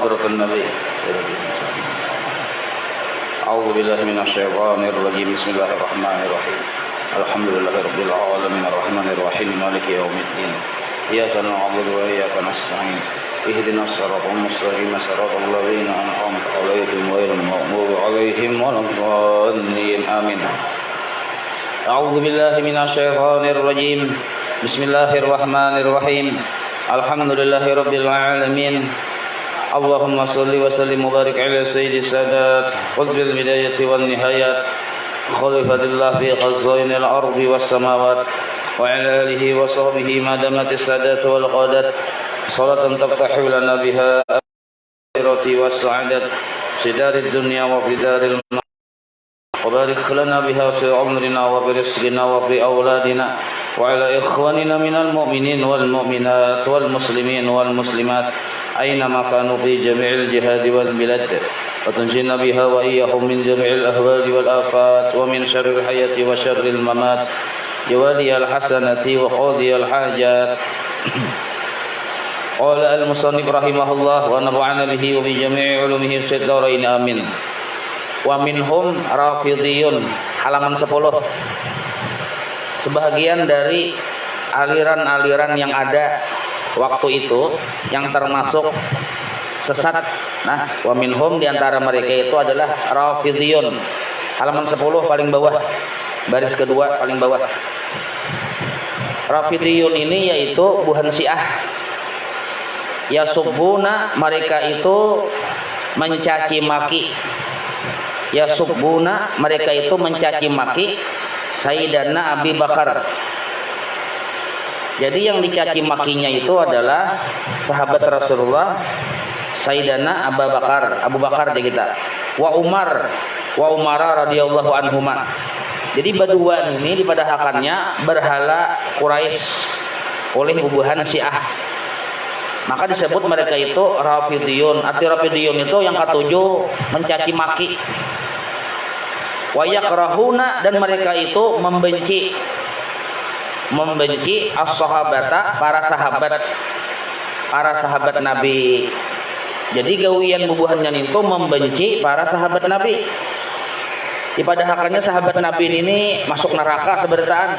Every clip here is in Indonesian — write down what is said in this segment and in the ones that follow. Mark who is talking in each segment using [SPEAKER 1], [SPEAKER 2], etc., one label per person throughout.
[SPEAKER 1] حضرة النبي. أعوذ بالله من الشيطان الرجيم. بسم الله الرحمن الرحيم. الحمد لله رب العالمين الرحمن الرحيم مالك يوم الدين. إياك نعبد وإياك نستعين. اهدنا الصراط المستقيم صراط الذين أنعمت عليهم غير المغضوب عليهم ولا الضالين آمين. أعوذ بالله من الشيطان الرجيم. بسم الله الرحمن الرحيم. الحمد لله رب العالمين. اللهم صل وسلم وبارك على سيد السادات قطب البداية والنهايات خليفة الله في خزائن الأرض والسماوات وعلى آله وصحبه ما دامت السادات والقادات صلاة تفتح لنا بها الخيرات والسعادة في دار الدنيا وفي دار الموت وبارك لنا بها في عمرنا وفي رزقنا وفي أولادنا وعلى إخواننا من المؤمنين والمؤمنات والمسلمين والمسلمات أينما كانوا في جميع الجهاد والبلاد وتنجينا بها وإياهم من جميع الأهوال والآفات ومن شر الحياة وشر الممات جوالي الحسنة وقاضي الحاجات. قال المصنف رحمه الله ونفعنا به وبجميع علومه في الدارين آمين. Wa minhum rafidiyun, halaman 10. Sebagian dari aliran-aliran yang ada waktu itu yang termasuk sesat. Nah, wa minhum di antara mereka itu adalah rafidiyun. Halaman 10 paling bawah, baris kedua paling bawah. Rafidiyun ini yaitu buhan Syiah. Ya subbuna, mereka itu mencaci maki. Ya subbuna, mereka itu mencaci maki Sayyidina Abi Bakar. Jadi yang dicaci makinya itu adalah sahabat Rasulullah Sayyidina Abu Bakar di kita. Wa Umar radhiyallahu anhuma. Jadi baduan ini dipadahkannya berhala Quraisy oleh bubuhan Syiah. Maka disebut mereka itu Rafidiyun. Arti Rafidiyun itu yang ketujuh mencaci maki. Wa yakrahuna, dan mereka itu membenci as-sahabata, para sahabat Nabi. Jadi gawian bubuhannya itu membenci para sahabat Nabi. Dipadahkannya sahabat Nabi ini masuk neraka seberataan.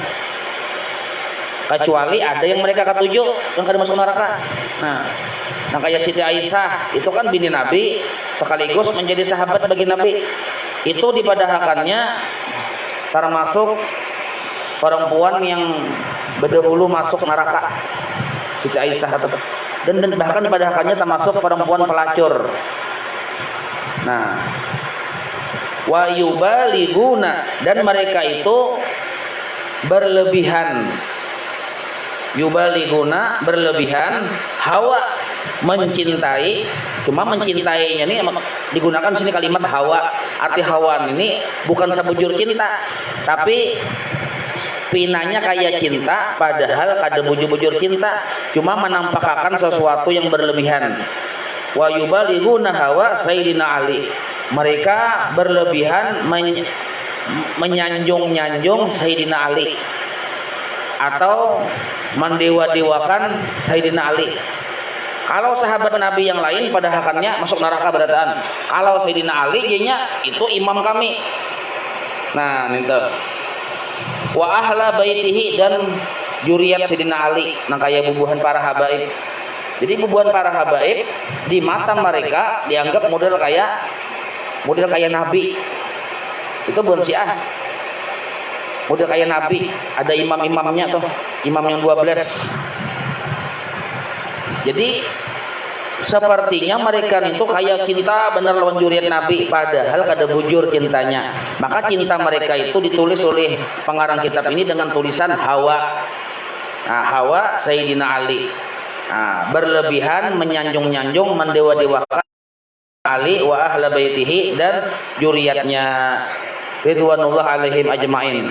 [SPEAKER 1] Kecuali ada yang mereka ketujuh yang kada masuk neraka. Nah kayak Siti Aisyah itu kan bini Nabi sekaligus menjadi sahabat bagi Nabi. Itu dipadahkannya termasuk perempuan yang berdahulu masuk neraka. Siti Aisyah dan bahkan dipadahkannya termasuk perempuan pelacur. Nah, wa yubaliguna, dan mereka itu berlebihan. Yubaliguna, berlebihan, hawa, mencintai. Cuma mencintainya ini digunakan sini kalimat hawa. Arti hawa ini bukan sebujur cinta, tapi pinanya kayak cinta padahal kada bujur-bujur cinta, cuma menampakkan sesuatu yang berlebihan. Wa yubaliguna hawa Sayyidina Ali. Mereka berlebihan menyanjung-nyanjung Sayyidina Ali atau mendewa-dewakan Sayyidina Ali. Kalau sahabat Nabi yang lain pada hakannya masuk neraka berataan. Kalau Sayyidina Ali nya itu imam kami. Nah, itu. Wa ahla baitihi, dan juriyat Sayyidina Ali, nang kaya bubuhan para habaib. Jadi bubuhan para habaib di mata mereka dianggap model kayak Nabi. Itu bukan Syiah. Model kayak Nabi, ada imam-imamnya tuh, imam yang 12. Jadi sepertinya mereka itu kayak cinta benar lawan juriat Nabi, padahal kada bujur cintanya. Maka cinta mereka itu ditulis oleh pengarang kitab ini dengan tulisan hawa. Nah, hawa Sayyidina Ali. Nah, berlebihan menyanjung-nyanjung mendewa-dewakan Ali wa ahla baitihi dan juriatnya ridwanullah alaihim ajmain.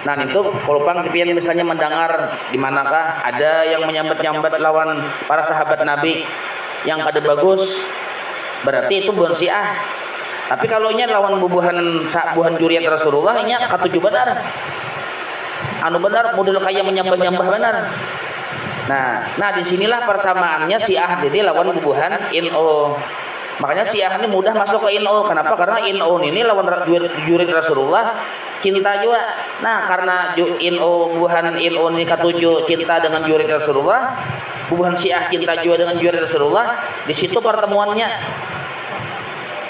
[SPEAKER 1] Nah itu kalau pang pian misalnya mendengar di manakah ada yang menyambat-nyambat lawan para sahabat Nabi yang kada bagus, berarti itu bukan Syiah. Tapi kalau nya lawan bubuhan juriat Rasulullah nya katuju benar. Anu benar model kaya menyambah-nyambah benar.
[SPEAKER 2] Nah disinilah persamaannya Syiah jadi lawan bubuhan NU. Makanya Syiah ini mudah masuk ke NU. Kenapa? Karena NU ini lawan jurid Rasulullah, cinta juga. Nah karena bubuhan NU ini ketujuh cinta dengan jurid Rasulullah, bubuhan Syiah cinta juga dengan jurid Rasulullah. Di situ pertemuannya.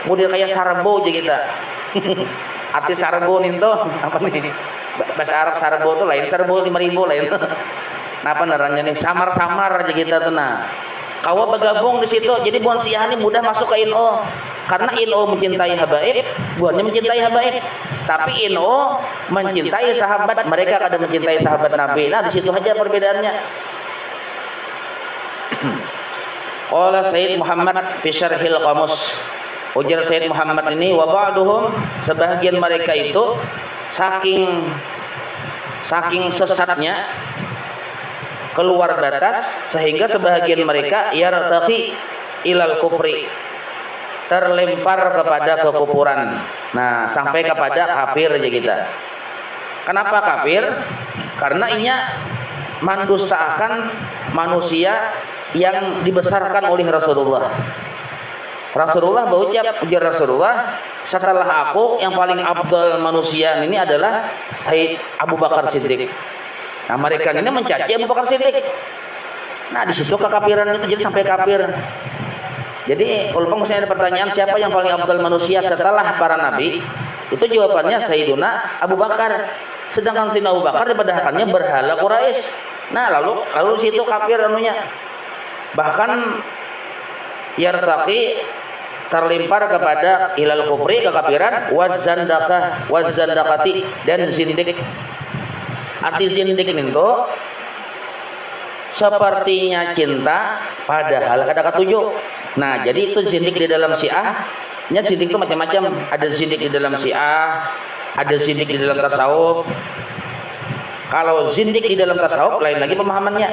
[SPEAKER 2] Model kayak sarbo aja kita. Arti sarbo nih tuh apa nih? Bahasa Arab sarbo tuh lain, sarbo 5.000 lain. Nah apa naranya nih? Samar-samar aja kita tuh nah. Kawa bergabung di situ. Jadi buan Syiah ini mudah masuk ke NU. Karena NU mencintai habaib, buannya mencintai habaib. Tapi NU mencintai sahabat, mereka kadang mencintai sahabat Nabi. Nah di situ aja perbedaannya. Qala Sayyid Muhammad fi Syarhil Qamus. Ujar Sayyid Muhammad ini wa ba'duhum, sebahagian mereka itu saking sesatnya keluar batas sehingga sebahagian mereka yartaqi ilal kufri, terlempar kepada kekufuran. Nah, sampai kepada kafir aja kita. Kenapa kafir? Karena inya mendustaakan manusia yang dibesarkan oleh Rasulullah. Rasulullah berucap, ujar Rasulullah, setelah aku yang paling afdal manusia ini adalah Sayyid Abu Bakar Siddiq. Nah mereka ini mencaci Abu Bakar Siddiq. Nah di situ kekafiran itu jadi sampai kafir. Jadi kalau misalnya ada pertanyaan siapa yang paling afdal manusia setelah para nabi, itu jawabannya Sayyiduna Abu Bakar. Sedangkan Sayyidina Abu Bakar dipadakannya berhala Quraisy. Nah lalu di situ kafir anunya. Bahkan yartaqi, terlempar kepada ilal kufri, kekafiran, wazandaqati, dan zindik. Arti zindik itu sepertinya cinta padahal kada ketujuh. Nah jadi itu zindik di dalam Syiah. Zindik itu macam-macam. Ada zindik di dalam Syiah, ada zindik di dalam tasawuf. Kalau zindik di dalam tasawuf lain lagi pemahamannya.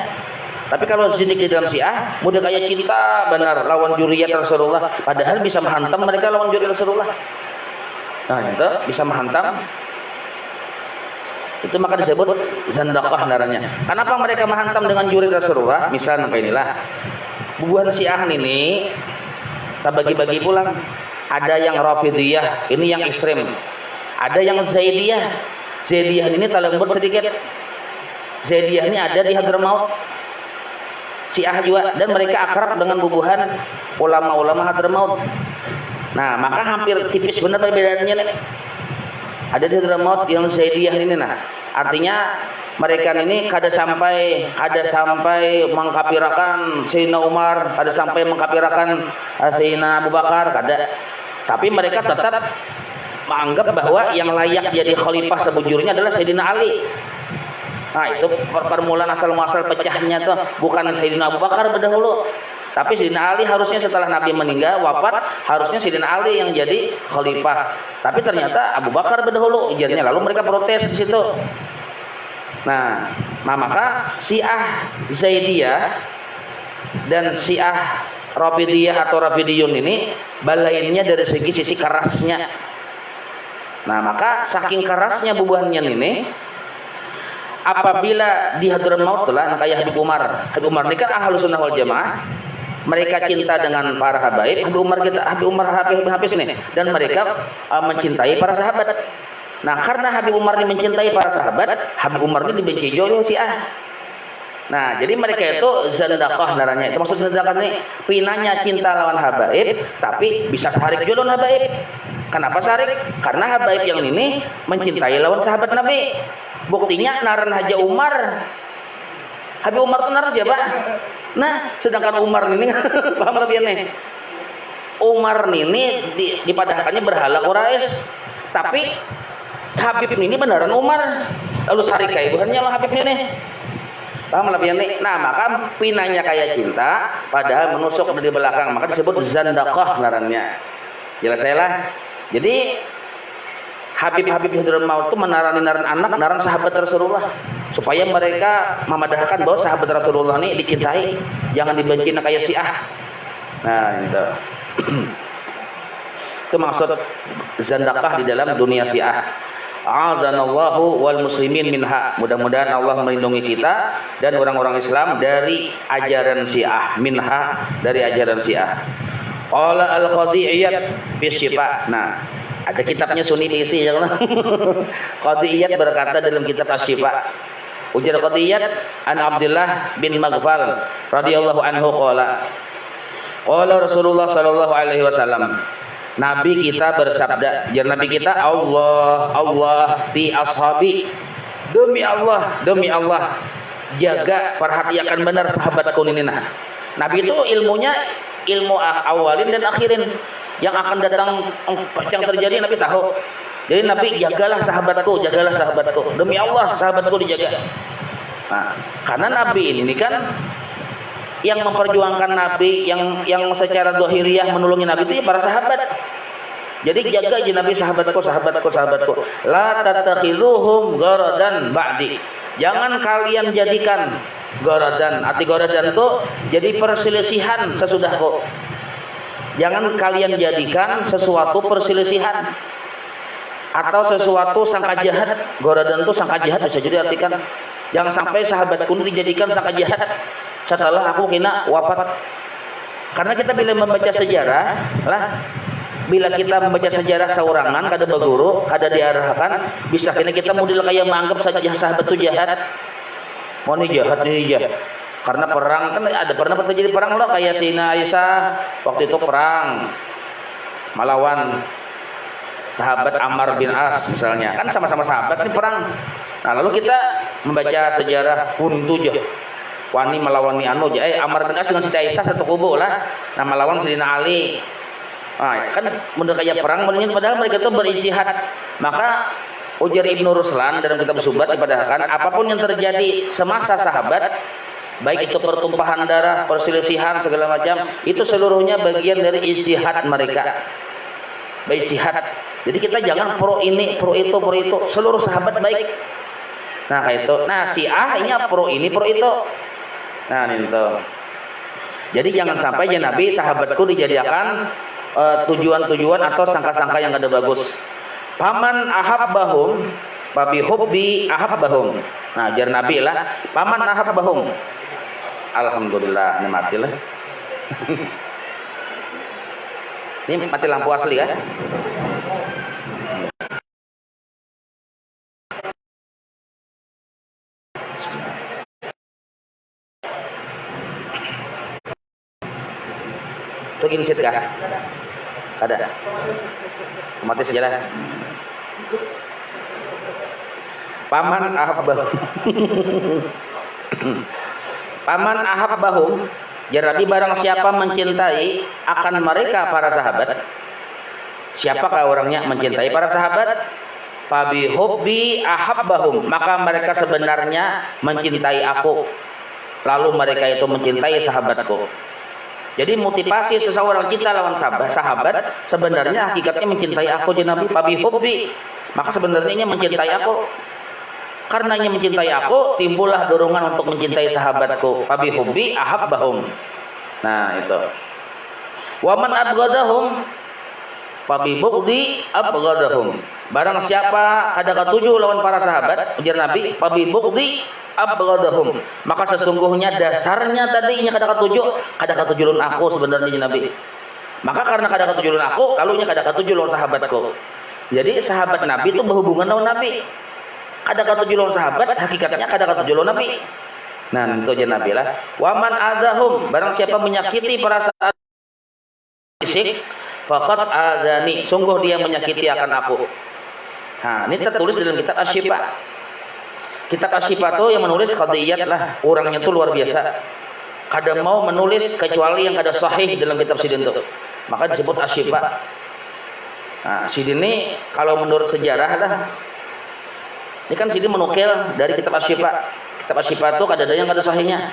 [SPEAKER 2] Tapi kalau zindik di dalam Syiah, mudah kayak cinta benar lawan juriyat Rasulullah, padahal bisa menghantam mereka lawan juriyat Rasulullah. Nah, itu bisa menghantam. Itu maka disebut zandaqah naranya. Kenapa mereka menghantam dengan juriyat Rasulullah? Misal kayak inilah. Bubuhan Syiah ini kita bagi-bagi pulang. Ada yang Rafidhiyah, ini yang ekstrem. Ada yang Zaidiyah. Zaidiyah ini lembut sedikit. Zaidiyah ini ada di Hadramaut. Syiah juga, dan mereka akrab dengan bubuhan ulama-ulama Hadramaut. Nah, maka hampir tipis benar perbedaannya nih. Ada di Hadramaut yang Zaidiyah ini nah. Artinya mereka ini kada sampai mengkafirkan Sayyidina Umar, kada sampai mengkafirkan Sayyidina Abu Bakar, kada. Tapi mereka tetap menganggap bahwa yang layak jadi khalifah sebujurnya adalah Sayyidina Ali. Nah itu permulaan asal-muasal pecahnya tuh bukan Sayyidina Abu Bakar berdahulu, tapi Sayyidina Ali harusnya setelah Nabi meninggal wafat harusnya Sayyidina Ali yang jadi khalifah, tapi ternyata Abu Bakar berdahulu ujarnya. Lalu mereka protes di situ. Nah maka Syiah Zaidiyah dan Syiah Rafidhiyah atau Rafidiyun ini balainnya dari sisi kerasnya. Nah maka saking kerasnya bubuhannya ini, apabila di Hadramaut lah kayak Habib Umar ini kan Ahlus Sunnah wal Jamaah, mereka cinta dengan para habaib. Habib Umar Hafiz nih, dan mereka mencintai para sahabat. Nah karena Habib Umar ini mencintai para sahabat, Habib Umar ini dibenci oleh Syiah. Nah jadi mereka itu zandaqah naranya. Itu maksud zandaqah ini pinanya cinta lawan habaib, tapi bisa saharik juga lawan habaib. Kenapa saharik? Karena habaib yang ini mencintai lawan sahabat Nabi. Buktinya naran Haji Umar. Habib Umar itu naran siapa? Nah, sedangkan Umar ini paham lebih nih. Umar ini dipadahkannya berhala Quraisy. Tapi Habib ini beneran Umar. Lalu sarikai bukannya lah Habib ini. Paham lebih nih. Nah, maka pinanya kayak cinta padahal menusuk dari belakang, maka disebut zandaqah narannya. Jelas saya lah. Jadi Habib-habib Hadramaut itu naran anak, naran sahabat Rasulullah supaya mereka memadahkan bahwa sahabat Rasulullah ini dicintai, jangan dibenci kayak Syiah. Nah, itu. Itu maksud zandaqah di dalam dunia Syiah. A'adzanallahu wal muslimin minha. Mudah-mudahan Allah melindungi kita dan orang-orang Islam dari ajaran Syiah, minha, dari ajaran Syiah. Qala al-Qadhi'iyat fi Syifa. Nah, ada kitabnya Sunni diisi ya Allah. Qadhi'iyat berkata dalam kitab Asy-Syifa. Ujar Qadhi'iyat an Abdullah bin Maghfal radhiyallahu anhu qala. Qala Rasulullah sallallahu alaihi wasallam. Nabi kita bersabda, jar Nabi kita, Allah fi ashabi. Demi Allah, jaga, perhatikan benar sahabatku ini. Nah, Nabi itu ilmunya ilmu awalin dan akhirin. Yang akan datang, yang terjadi Nabi tahu. Jadi Nabi jagalah sahabatku. Demi Allah sahabatku dijaga. Nah, karena Nabi ini kan yang memperjuangkan Nabi, yang secara zahiriyah menolongi Nabi itu ya para sahabat. Jadi jaga aja Nabi sahabatku. La tatakhiduhum gharadan ba'di. Jangan kalian jadikan gharadan. Arti gharadan itu jadi perselisihan sesudahku. Jangan kalian jadikan sesuatu perselisihan atau sesuatu sangka jahat. Gharadan itu sangka jahat bisa jadi artikan. Jangan sampai sahabatku dijadikan sangka jahat setelah aku kena wafat. Karena kita bila membaca sejarah bila kita membaca sejarah saurangan kada berguru, kada diarahkan, bisa kena kita model kayak menganggap saja sahabat itu jahat. Mau ini jahat. Karena perang kan ada pernah terjadi perang loh, kayak Sina Aisyah waktu itu perang melawan sahabat Ammar bin As misalnya. Kan sama-sama sahabat ini perang. Nah, lalu kita membaca sejarah Hundujah. Wani melawan Ammar bin As dengan Siti Aisyah satu kubu lah. Nah, melawan Sayyidina Ali. Nah, kan mudah kayak perang padahal mereka itu berijtihad. Maka ujar Ibnu Ruslan dalam kitab Subat ibadah apapun yang terjadi semasa sahabat, baik itu pertumpahan darah, perselisihan segala macam, itu seluruhnya bagian dari ijtihad mereka. Baik ijtihad. Jadi kita jangan pro ini, pro itu, seluruh sahabat baik. Nah, kayak itu. Nah, Syiah ini pro ini, pro itu. Nah, itu. Jadi jangan sampai ya Nabi sahabatku dijadikan tujuan-tujuan atau sangka-sangka yang ada bagus. Paman ahabbahum babi hubbi ahabbahum. Nah, jar Nabi lah, paman ahabbahum. Alhamdulillah, ini mati lah. Ini mati lampu asli kan? Itu gini sit kah? Ada. Mati sejalan. Paman ahabbahum. Paman ahabbahum, jadi barang siapa mencintai akan mereka para sahabat. Siapakah orangnya mencintai para sahabat? Fabi hubbi ahabbahum, maka mereka sebenarnya mencintai aku. Lalu mereka itu mencintai sahabatku. Jadi motivasi seseorang kita lawan sahabat sebenarnya hakikatnya mencintai aku ya Nabi. Fabi hubbi, maka sebenarnya mencintai aku. Karenanya mencintai aku, timbullah dorongan untuk mencintai sahabatku. Fabi hubbi ahabbahum. Nah, itu. Wa man abghadahum fabi bughdi abghadahum. Barang siapa kada katuju lawan para sahabat, ujar Nabi, fabi bughdi abghadahum. Maka sesungguhnya dasarnya tadinya kada katuju lawan aku sebenarnya Nabi. Maka karena kada katuju lawan aku, lalunya kada katuju lawan sahabatku. Jadi sahabat Nabi itu berhubungan lawan Nabi. Kada katuju lawan sahabat, hakikatnya kada katuju lawan Nabi. Nah, itu aja Nabi lah. Wa man adzahum, barang siapa menyakiti para sahabat fisik, faqad adzani, sungguh dia menyakiti akan aku. Nah, ini tertulis dalam kitab Asy-Syifa. Kitab Asy-Syifa itu yang menulis Qadhi'iyat lah, orangnya itu luar biasa. Kada mau menulis kecuali yang kada sahih dalam kitab Sidin itu. Maka disebut Asy-Syifa. Nah, Sidin ini kalau menurut sejarah lah, ini kan Sidin menukil dari kitab Asy-Syifa. Kitab Asy-Syifa itu kada ada yang kada sahihnya.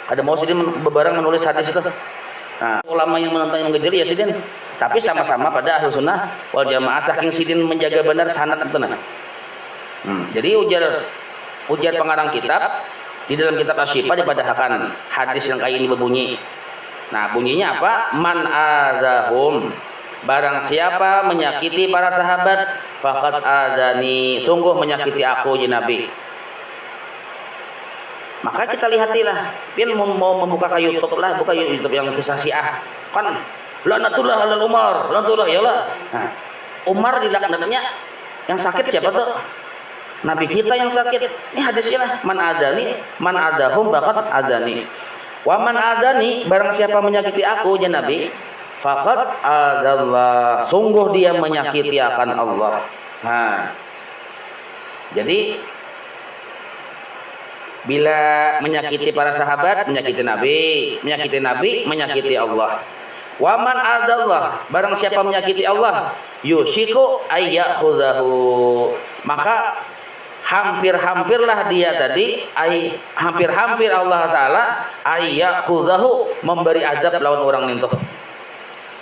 [SPEAKER 2] Kada mau Sidin bebarang menulis hadis itu. Nah, ulama yang menonton yang mengejar ya Sidin. Tapi sama-sama pada Ahlus Sunnah wal Jamaah, saking Sidin menjaga benar sanad itu nah. Jadi ujar pengarang kitab di dalam kitab Asy-Syifa dipadahkan hadis yang kayak ini berbunyi. Nah, bunyinya apa? Man adzahum Barang siapa menyakiti para sahabat, faqad adani, sungguh menyakiti aku ya Nabi. Maka kita lihatilah, pian mau membuka ke YouTube lah, buka YouTube yang kisah Syiah. Kan laknatullah alal Umar, laknatullah ya Allah. Nah, Umar dilaknatnya yang sakit siapa tuh? Nabi kita yang sakit. Ini hadisnya lah, man adahum faqad adani. Wa man adani, barang siapa menyakiti aku ya Nabi, faqad adallah, sungguh dia menyakiti akan Allah. Nah, jadi bila menyakiti para sahabat, menyakiti Nabi, menyakiti Allah. Wa man adallah, barang siapa menyakiti Allah, yushiku ayyakhudahu, maka hampir-hampirlah dia tadi, hampir-hampir Allah Ta'ala ayyakhudahu, memberi adab lawan orang nintuh.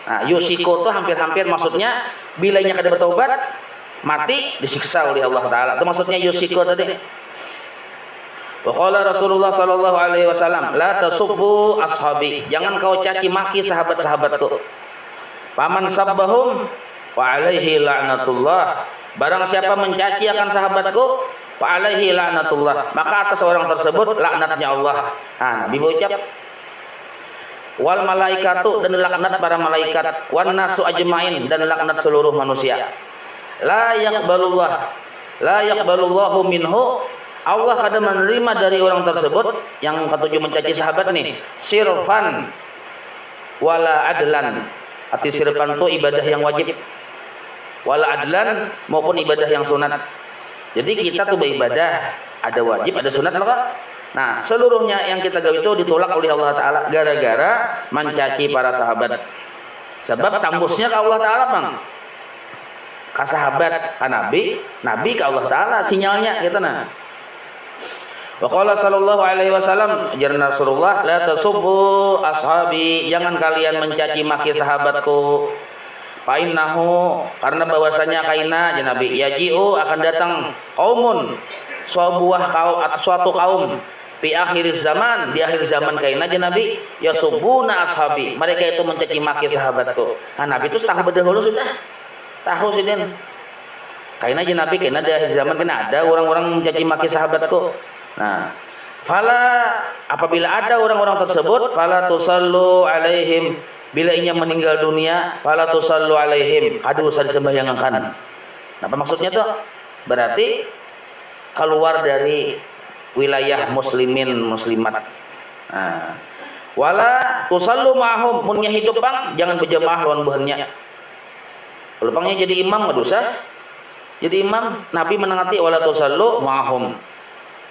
[SPEAKER 2] Nah, yushiku itu hampir-hampir, maksudnya bilanya kada bertobat, mati disiksa oleh Allah Ta'ala. Itu maksudnya yushiku tadi. Wa qala Rasulullah sallallahu alaihi wasallam, la tasubbu ashabi, jangan kau caci maki sahabat-sahabatku. Faman sabbahum wa alaihi la'natullah, barang siapa mencaci akan sahabatku, fa alaihi la'natullah, maka atas orang tersebut laknatnya Allah. Nah, Nabi ucap wal malaikatu, dan laknat para malaikat, wan nasu ajmain, dan laknat seluruh manusia. La yaqbalullahu minhu, Allah kada menerima dari orang tersebut yang ketujuh mencaci sahabat nih, sirfan wala adlan. Arti sirfan itu ibadah yang wajib, wala adlan maupun ibadah yang sunat. Jadi kita tuh beribadah ada wajib, ada sunat lah. Nah, seluruhnya yang kita gawe itu ditolak oleh Allah Ta'ala gara-gara mencaci para sahabat. Sebab tambusnya ke Allah Ta'ala bang, ke sahabat, ke Nabi ke Allah Ta'ala, sinyalnya gitu nah. Wa qala sallallahu alaihi wasallam, ajarna Rasulullah, la tasubbu ashabi, jangan kalian mencaci maki sahabatku. Fa innahu, karena bahwasanya kaina ya Nabi, yaji'u, akan datang kaumun, suatu kaum di akhir zaman, di akhir zaman kaina ya Nabi, yasubuna ashabi, mereka itu mencaci maki sahabatku. Nah, Nabi itu tahu berdahulu sudah. Tahu sidin. Kaina ya Nabi, kaina di akhir zaman kena ada orang-orang mencaci maki sahabatku. Nah, fala, apabila ada orang-orang tersebut, fala tusallu alaihim, bila ia meninggal dunia, fala tusallu alaihim, kada usah disembahyangkan. Apa maksudnya tuh? Berarti keluar dari wilayah muslimin muslimat. Nah, wala tusallu ma'hum, munnya hidup bang, jangan berjamaah lawan buhannya. Kalau bangnya jadi imam kada usah. Jadi imam, Nabi menangati wala tusallu ma'hum.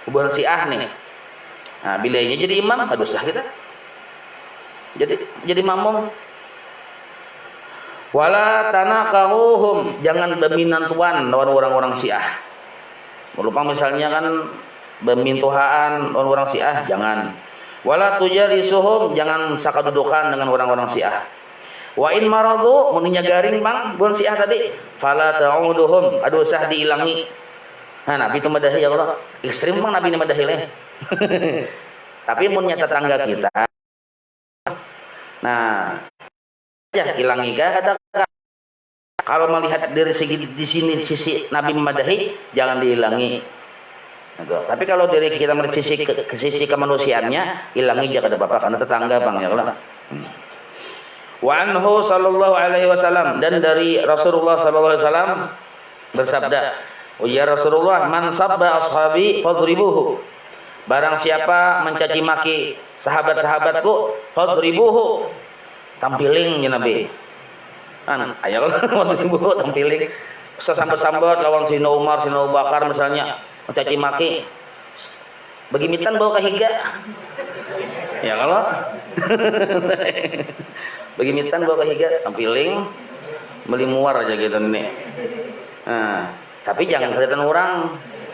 [SPEAKER 2] Hubungan Syiah nih. Nah, bilainya jadi imam, kada usah kita. Jadi makmum. Wala tanakahuhum, jangan berminantuan lawan orang-orang Syiah. Melupang misalnya kan bermintuhaan lawan orang Syiah, jangan. Wala tujalisuhum, jangan sakadudukan dengan orang-orang Syiah. Wa in maradu, muninya garing bang, bukan Syiah tadi. Fala ta'uduhum, kada usah diilangi. Nah, Nabi itu madahi ya Allah. Ekstrim bang Nabi ini madahi leh. Tapi munnya tetangga kita. Nah, ya hilangi kata. Kalau melihat dari segi di sini sisi Nabi memadahi, jangan dihilangi. Tapi kalau dari kita melihat sisi kemanusiaannya, hilangi aja kada apa-apa karena tetangga bang ya Allah. Wa anhu sallallahu alaihi wasallam, dan dari Rasulullah sallallahu alaihi wasallam bersabda, ya Rasulullah, man sabba ashabi fadribuhu, barang siapa mencaci maki sahabat-sahabatku, fadribuhu, tampiling ya Nabi. Ayo fadribuhu, tampiling. Sesambut-sambut lawan Sina Umar, Sina Abu Bakar misalnya, mencaci maki. Begimitan bawa kehiga. Ya kalau begimitan bawa kehiga, tampiling, melimuar aja gitu nih. Nah, tapi jangan kelihatan orang,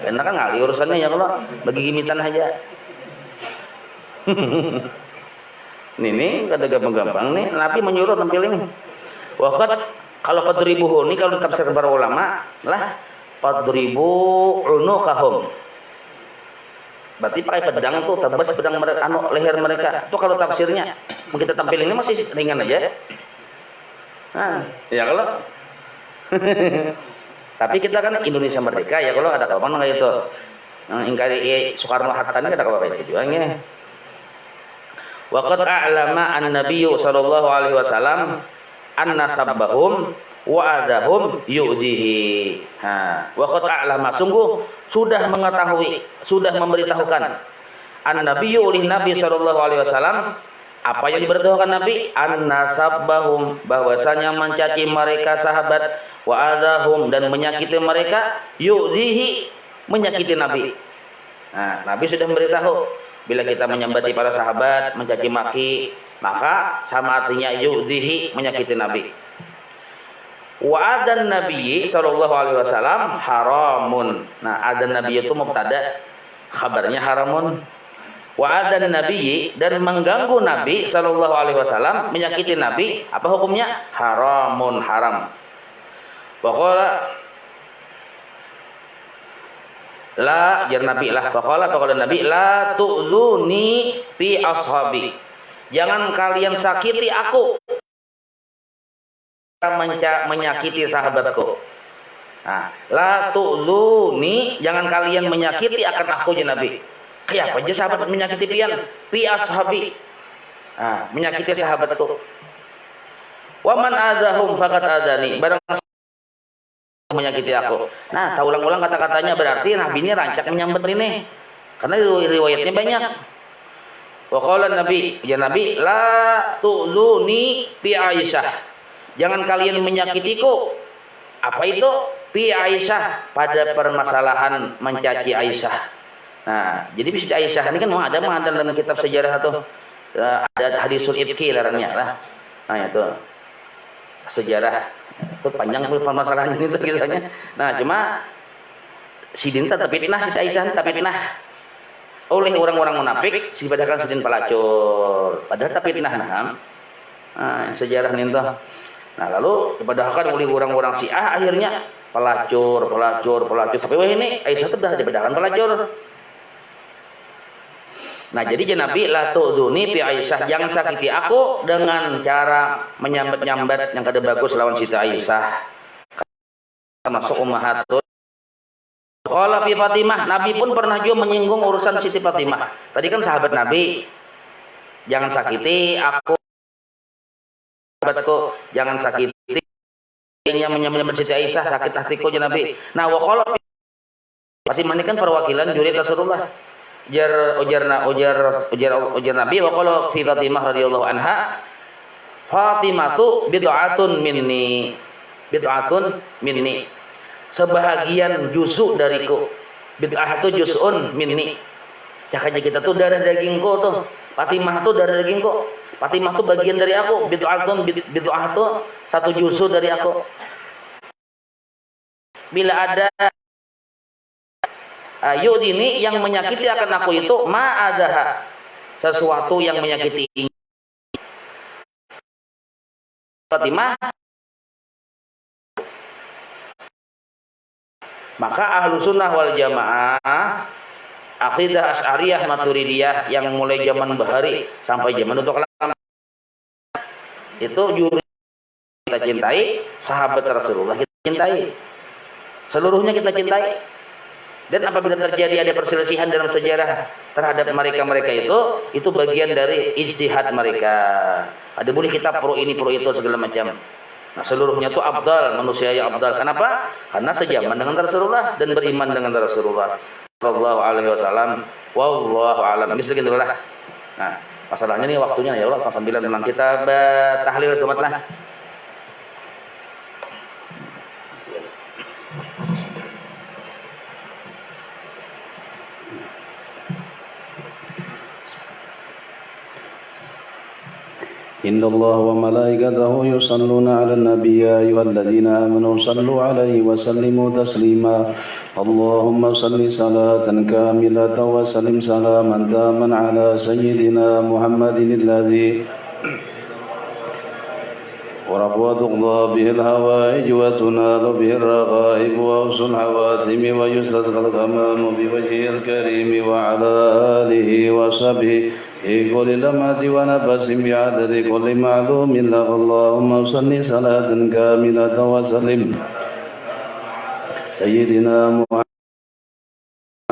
[SPEAKER 2] karena kan ngali urusannya ya kalau bagi gimitan aja. Nih kata gampang-gampang nih, Nabi menyuruh tampilin. Waqat kalau fadribuhu ini kalau tafsir para ulama lah fadribu unukahum. Berarti pakai pedang tuh, tebas pedang mereka, leher mereka. Itu kalau tafsirnya, kita tampilin ini masih ringan aja. Nah, ya kalau tapi kita kan Indonesia merdeka ya, kalau ada kawan kayak itu. Ingkari Soekarno Hatta ini ada kawan kayak juangnya. Waqad a'lama an-nabiyyu sallallahu alaihi wasallam anna sabbahum wa adahum yu'dihi. Waqad a'lama, sungguh sudah mengetahui, sudah memberitahukan an-nabiyyu oleh Nabi sallallahu alaihi wasallam apa yang diberitahukan Nabi, an-nasabbahum, bahwasanya mencaci mereka sahabat, wa adahum, dan menyakiti mereka, yu'dihi, menyakiti Nabi. Nah, Nabi sudah memberitahu bila kita menyambati para sahabat, mencaci maki, maka sama artinya yu'dihi, menyakiti Nabi. Wa adan Nabi sallallahu alaihi wasallam haramun. Nah, adan Nabi itu mubtada, kabarnya haramun. Wa adan Nabi, dan mengganggu Nabi sallallahu alaihi wasallam, menyakiti Nabi, apa hukumnya? Haramun, haram. Waqala la, jar Nabi lah, waqala Nabi, la tu'zuni fi ashabi, jangan kalian sakiti aku, menyakiti sahabatku. Nah, la tu'zuni, jangan kalian menyakiti akan aku ya Nabi. Kayak apa aja sahabat menyakiti pian? Fi ashabi. Nah, menyakiti sahabatku. Wa man adahum faqad adani, barang menyakiti aku. Nah, tak ulang-ulang kata-katanya, berarti Nabi ini rancak menyambut ini. Karena riwayatnya banyak. Wa qala Nabi, ya Nabi, la tu'zuni fi Aisyah, jangan kalian menyakitiku. Apa itu? Fi Aisyah, pada permasalahan mencaci Aisyah. Nah, jadi bisa Aisyah ini kan memang ada dalam kitab sejarah atau ada hadisul ibki larangnya lah. Nah, itu sejarah itu panjang permasalahan ini tuh kisahnya. Nah, cuma Sidin tetap fitnah, si Aisyah tetap fitnah oleh orang-orang munafik, dipadakan Sidin pelacur. Padahal tetap fitnah. Nah, sejarah ini tuh. Nah, lalu dipadakan oleh orang-orang Syiah, akhirnya pelacur sampai wah ini Aisyah sudah dipadakan pelacur. Nah, jadi Nabi, la tu'duni fi Aisyah, jangan sakiti aku dengan cara menyambat-nyambat yang kada bagus lawan Siti Aisyah. Termasuk ummahatun. Qala fi Fatimah, Nabi pun pernah juga menyinggung urusan Siti Fatimah. Tadi kan sahabat Nabi, jangan sakiti aku, sahabatku, jangan sakiti yang menyambat Siti Aisyah, sakit hatiku ya Nabi. Nah, wa qala Fatimah ini kan perwakilan juri Rasulullah. Ujar Nabi, wa qala fi Fatimah radhiyallahu anha, Fatimah tu bid'atun minni, sebahagian juz'u dariku. Bid'ah itu juz'un minni, cakanya kita tuh darah dagingku tuh. Fatimah tuh darah dagingku, Fatimah tuh bagian dari aku. Bid'ah itu satu juz'u dari aku. Bila ada yu'dini, yang menyakiti akan aku itu, ma'adaha, sesuatu yang menyakiti Fatimah, maka ahlu sunnah wal jamaah, akidah Asy'ariyah Maturidiyah yang mulai zaman Bahari sampai zaman untuk lama, itu juri kita cintai, sahabat Rasulullah kita cintai, seluruhnya kita cintai. Dan apabila terjadi ada perselisihan dalam sejarah terhadap mereka itu bagian dari ijtihad mereka. Ada boleh kita pro ini pro itu segala macam. Nah, seluruhnya itu afdal, manusia yang afdal. Kenapa? Karena sejaman dengan Rasulullah dan beriman dengan Rasulullah sallallahu alaihi wasallam. Wallahu a'lam. Ini sedikit dulu lah. Nah, masalahnya nih waktunya ya Allah, sambil memang kita tahlil sematlah.
[SPEAKER 3] إن الله وملائكته يصلون على النبي يا أيها الذين آمنوا صلوا عليه وسلموا تسليما اللهم صل صلاة كاملة وسلم سلاما تاما على سيدنا محمد الذي وربوة تقضى به الهوائج وتنال به الرغائب وأوصى الحواتم ويستسقى الغمام بوجهه الكريم وعلى آله وصحبه في كل لمحة ونفس بعدد كل معلوم لك اللهم صل صلاة كاملة وسلم سيدنا محمد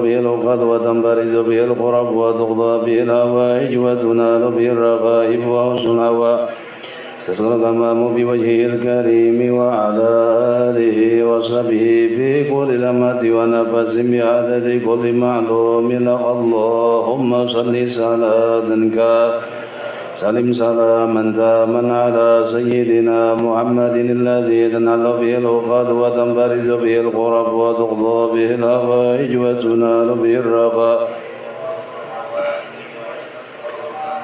[SPEAKER 3] به العقد وتنبرز به القرب وتقضى به الهوائج وتنال به الرغائب وحسن الهوى استسقى الغمام بوجهه الكريم وعلى آله وصحبه في كل لمحة ونفس بعدد كل معلوم لك اللهم صل صلاة سلم سلاما تاما على سيدنا محمد الذي تنال به العقد وتنبرز به القرب وتقضى به الهوائج وتنال به الرغائب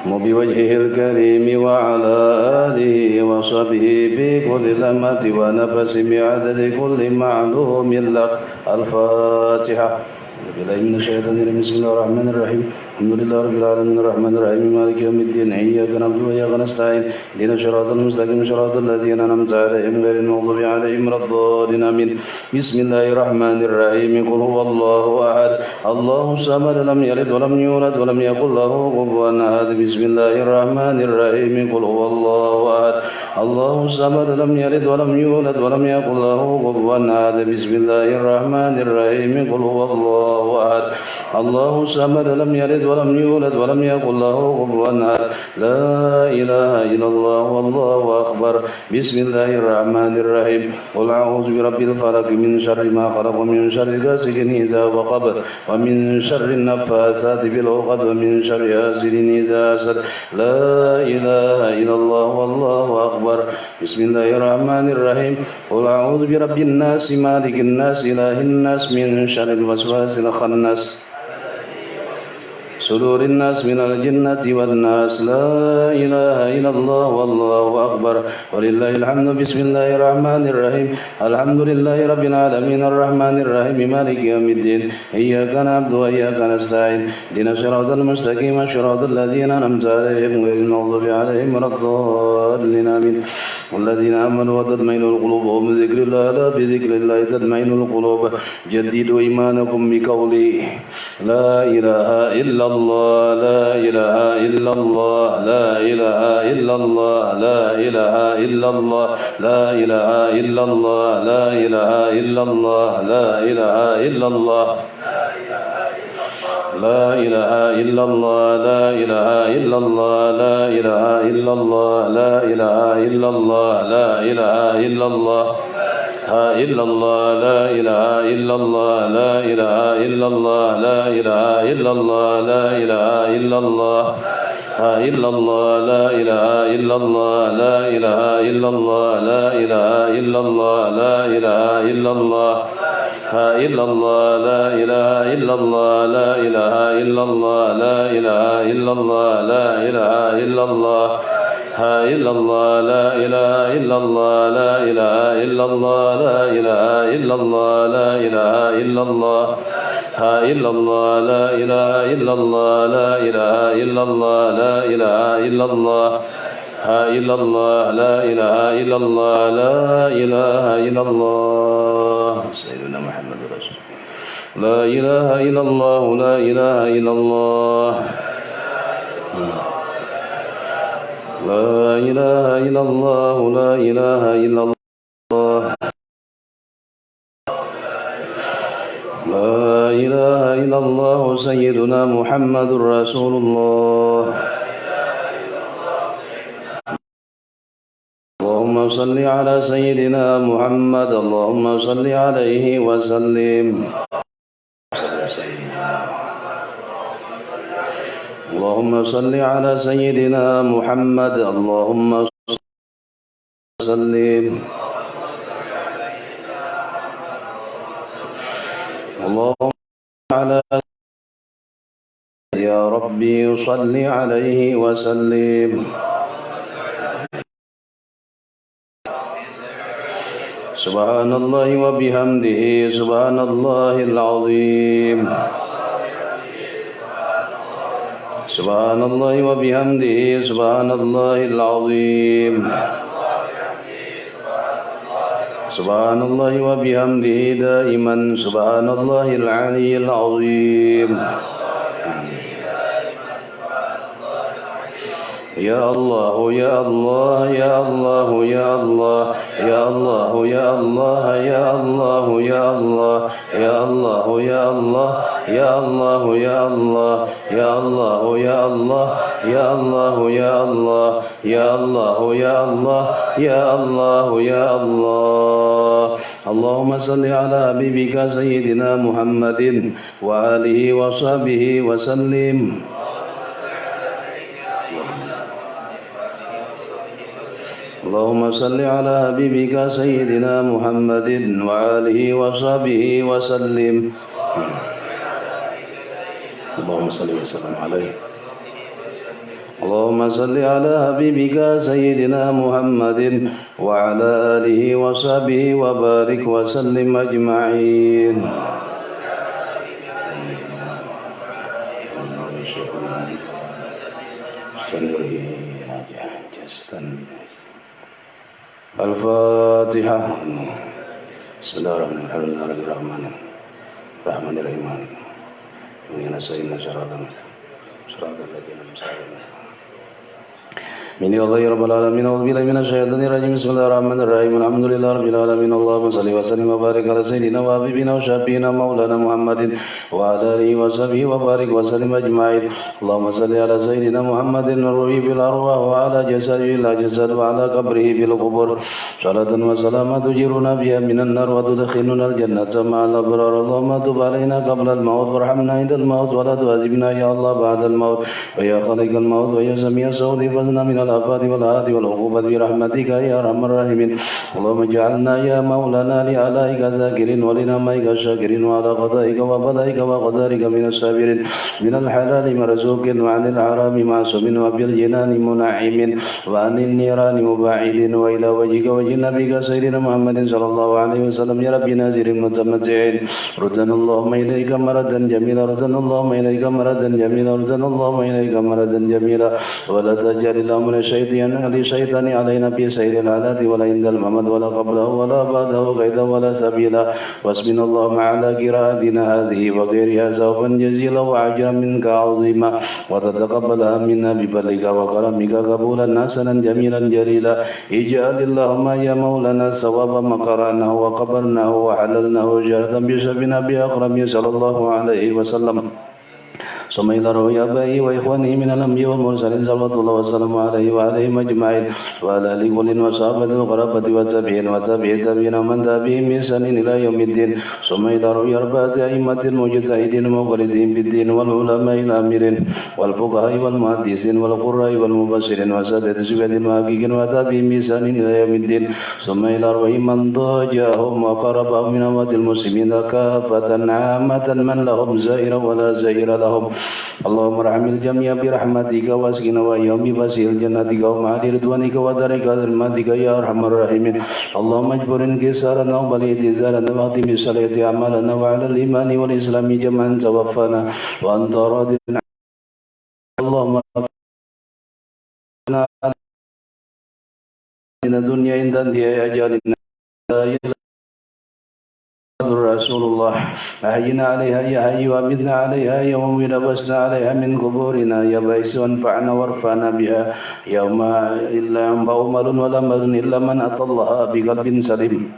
[SPEAKER 3] بوجهه الكريم وعلى آله وصحبه بكل لمحة ونفس بعدد كل معلوم لك الفاتحة. بالله من الشيطان الرجيم بسم الله الرحمن الرحيم الحمد لله رب العالمين الرحمن الرحيم مالك يوم الدين إياك نعبد وإياك نستعين اهدنا الصراط المستقيم صراط الذين أنعمت عليهم غير المغضوب عليهم ولا الضالين آمين. بسم الله الرحمن الرحيم قل هو الله أحد الله الصمد لم يلد ولم يولد ولم يكن له كفوا أحد. بسم الله الرحمن الرحيم قل هو الله أحد الله الصمد لم يلد ولم يولد ولم يكن له كفوا أحد. بسم الله الرحمن الرحيم قل هو الله أحد الله الصمد لم يلد ولم يولد ولم يكن له كفوا أحد. لا إله إلا الله والله أكبر. بسم الله الرحمن الرحيم قل أعوذ برب الفلق من شر ما خلق ومن شر غاسق إذا وقب ومن شر النفاثات في العقد ومن شر حاسد إذا حسد. لا إله إلا الله والله أكبر. بسم الله الرحمن الرحيم قل أعوذ برب الناس مالك الناس إله الناس من شر الوسواس الخناس صدور الناس من الجنة والناس. لا إله إلا الله والله أكبر ولله الحمد. بسم الله الرحمن الرحيم الحمد لله رب العالمين الرحمن الرحيم مالك يوم الدين إياك نعبد وإياك نستعين اهدنا الصراط المستقيم صراط الذين أنعمت عليهم غير المغضوب عليهم ولا الضالين آمين. والذين آمنوا وتطمئن قلوبهم بذكر الله لا بذكر الله تطمئن القلوب. جددوا إيمانكم بقولي لا إله إلا الله لا إله إلا الله لا إله إلا الله لا إله إلا الله لا إله إلا الله لا إله إلا الله لا إله إلا الله لا إله إلا الله لا إله إلا الله لا إله إلا الله لا إله إلا الله لا إله إلا الله إلا الله لا إله إلا الله لا إله إلا الله لا إله إلا الله لا إله إلا الله إلا الله لا إله إلا الله لا إله إلا الله لا إله إلا الله لا إله إلا الله إلا الله لا إله إلا الله لا إله إلا الله لا إله إلا الله لا إله إلا الله إلا الله لا إله إلا الله لا إله إلا الله لا إله إلا الله لا إله إلا الله إلا الله لا إله إلا الله لا إله إلا الله لا إله إلا الله إلا الله لا إله إلا الله لا إله إلا الله سيدنا محمد رسول لا إله إلا الله لا إله إلا الله لا إله إلا الله لا إله إلا الله لا إله إلا الله سيدنا محمد رسول الله. اللهم صل على سيدنا محمد اللهم صل عليه وسلم. اللهم صل على سيدنا محمد اللهم وسلم. اللهم على يا ربي صل عليه وسلم. سبحان الله وبحمده سبحان الله العظيم. سبحان الله وبحمده سبحان الله العظيم. سبحان الله وبحمده دائما سبحان الله العلي العظيم. Ya Allah, ya Allah, ya Allah, ya Allah, ya Allah, ya Allah, ya Allah, ya Allah, ya Allah, ya Allah, ya Allah, ya Allah, ya Allah, ya Allah, ya Allah, ya Allah, ya Allah, ya Allah, ya Allah, ya Allah. Allahumma salli ala habibika sayyidina Muhammadin wa alihi wa sahbihi wa sallim. اللهم صل على حبيبك سيدنا محمد وآله وصحبه وسلم اللهم صل وسلم عليه اللهم صل على حبيبك سيدنا محمد وعلى آله وصحبه وبارك وسلم أجمعين الفاتحة بسم الله الرحمن الرحيم إننا سيدنا صراط الذين أنعمت عليهم من غير رب العالمين أعوذ بالله من الشيطان الرجيم بسم الله الرحمن الرحيم الحمد لله رب العالمين اللهم صل وسلم وبارك على سيدنا وحبيبنا وشفيعنا مولانا محمد وعلى آله وصحبه وبارك وسلم أجمعين اللهم صل على سيدنا محمد الروح بالأرواح وعلى جسده الأجساد وعلى قبره بالقبور صلاة وسلاما تجيرنا بها من النار وتدخلنا الجنة مع الأبرار اللهم تب علينا قبل الموت وارحمنا عند الموت ولا تعذبنا يا الله بعد الموت ويا خالق الموت ويا سميع الصوت فزنا من الآفات والآهات والعقوبات برحمتك يا أرحم الراحمين اللهم اجعلنا يا مولانا لآلائك ذاكرين ولنعمائك شاكرين وعلى قضائك وقضائك وقدرك من الصابرين من الحلال مرزوق وعن الحرام معصوم وبالجنان منعم وعن النيران مباعد وإلى وجهك وجه نبيك سيدنا محمد صلى الله عليه وسلم يا رب نازل متمتعين ردنا اللهم إليك مردا جميلا ردنا اللهم إليك مردا جميلا ردنا اللهم إليك مردا جميلا ولا تجعل الأمر لشيطان علينا في سير العادات ولا عند الممد ولا قبله ولا بعده قيدا ولا سبيلا واسمنا اللهم على قراءتنا هذه وغيرها سوفا جزيلا وعجرا منك عظيما وتتقبلها منا بفضلك وكرمك قبولا حسنا جميلا جليلا اجعل اللهم يا مولانا الثواب ما قرأناه وقبرناه وحللناه جارة بشفنا بأكرم صلى الله عليه وسلم ثم إلى روح آبائه وإخوانه من الأنبياء والمرسلين صلوات الله وسلامه عليه وعليهم أجمعين وعلى آله كل وصحبه القرابة والتابعين وتابعي التابعين ومن تبعهم بإحسان إلى يوم الدين ثم إلى روح أربعة أئمة المجتهدين المقلدين بالدين والعلماء الآمرين والفقهاء والمحدثين والقراء والمبشرين وسادة الزباد المحققين وتابعهم بإحسان إلى يوم الدين ثم إلى روح من ضاجهم وقربهم من أموات المسلمين كافة عامة من لهم زائر ولا زائر لهم اللهم ارحم الجميع برحمتك واسقنا وإياهم بفسيح جناتك ومع رضوانك ودارك ذمتك يا أرحم الراحمين اللهم اجبر انكسارنا وبل اعتزالنا واختم بالصلاة أعمالنا وعلى الإيمان والإسلام جميعا توفنا وأنت راض اللهم من الدنيا عند انتهاء أجالنا رسول الله أحينا عليها يا حي وأمتنا عليها يوم ولبسنا عليها من قبورنا يا بائس وانفعنا وارفعنا بها يوم إلا ينبع مال ولا مال إلا من أتى الله بقلب سليم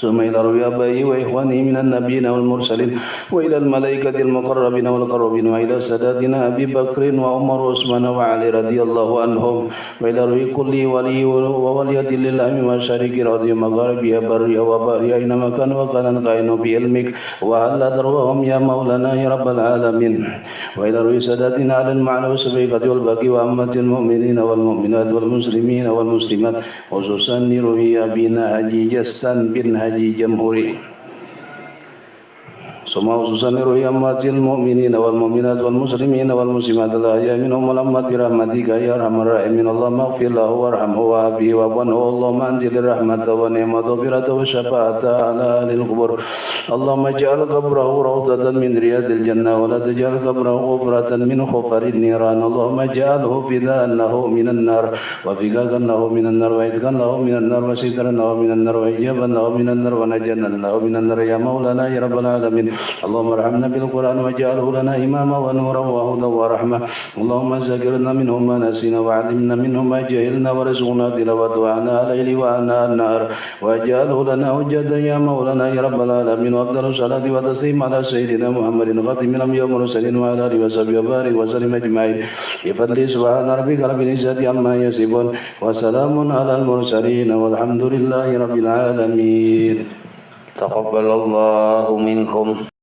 [SPEAKER 3] ثم إلى روي آبائه وإخوانه من النبيين والمرسلين وإلى الملائكة المقربين والقربين وإلى ساداتنا أبي بكر وعمر وعثمان وعلي رضي الله عنهم وإلى روي كل ولي وولية لله وشريك رضي مغاربها بريا وباريا أينما كان وكان القائن بعلمك وهل أدرهم يا مولانا يا رب العالمين وإلى روي ساداتنا على المعنى والسبيقة والباقي وأمة المؤمنين والمؤمنات والمسلمين والمسلمات خصوصا روي أبينا حجي جستان بن حجي جمهوري ثم خصوصا روي أموات المؤمنين والمؤمنات والمسلمين والمسلمات الأحياء منهم والأموات برحمتك يا أرحم الراحمين اللهم اغفر له وارحمه وعافه واعف عنه اللهم أنزل الرحمة والنعمة والبركة والشفاعة على أهل القبور اللهم اجعل قبره روضة من رياض الجنة ولا تجعل قبره غفرة من خفر النيران اللهم اجعله فداء له من النار وفكاكا له من النار وعتقا له من النار وسترا له من النار وإجابا له من النار ونجاة له من النار يا مولانا يا رب العالمين اللهم ارحمنا بالقرآن واجعله لنا إماما ونورا وهدى ورحمة اللهم ذكرنا منه ما نسينا وعلمنا منه ما جهلنا وارزقنا تلاوته آناء الليل وآناء النهار واجعله لنا حجة يا مولانا يا رب العالمين وأفضل الصلاة والتسليم على سيدنا محمد خاتم الأنبياء والمرسلين وعلى آله وصحبه وبارك وسلم أجمعين بفضل سبحان ربك رب العزة عما يصفون وسلام على المرسلين والحمد لله رب العالمين.
[SPEAKER 2] Taqabbalallahu minkum.